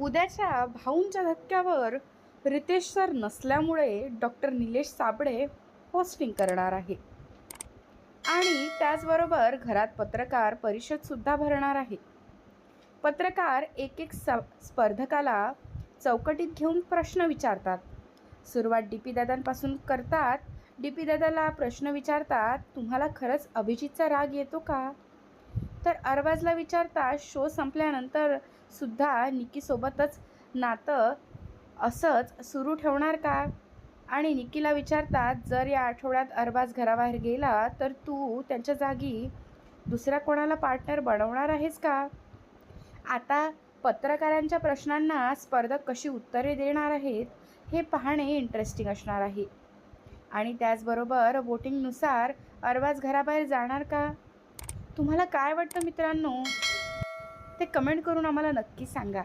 उद्याच्या भाऊंच्या धक्क्यावर रितेश सर नसल्यामुळे doctor Nilesh Sable hosting करणार आहे आणि त्याचबरोबर घरात पत्रकार परिषदसुद्धा भरणार आहे. पत्रकार एक एक स्पर्धकाला चौकटीत घेऊन प्रश्न विचारतात. सुरुवात डी.पी. दादांपासून करतात. डी.पी. दादाला प्रश्न विचारतात, तुम्हाला खरंच अभिजितचा राग येतो का? तर अरबाजला विचारतात, शो संपल्यानंतर सुद्धा निकीसोबतच नातं असंच सुरू ठेवणार का? आणि निकीला विचारतात, जर या आठवड्यात अरबाज घराबाहेर गेला तर तू त्यांच्या जागी दुसऱ्या कोणाला पार्टनर बनवणार आहेस का? आता पत्रकारांच्या प्रश्नांना स्पर्धक कशी उत्तरे देणार आहेत हे पाहणे इंटरेस्टिंग असणार आहे. आणि त्याचबरोबर वोटिंगनुसार अरबाज घराबाहेर जाणार का? तुम्हाला काय वाटतं मित्रांनो? ते कमेंट करून आम्हाला नक्की सांगा.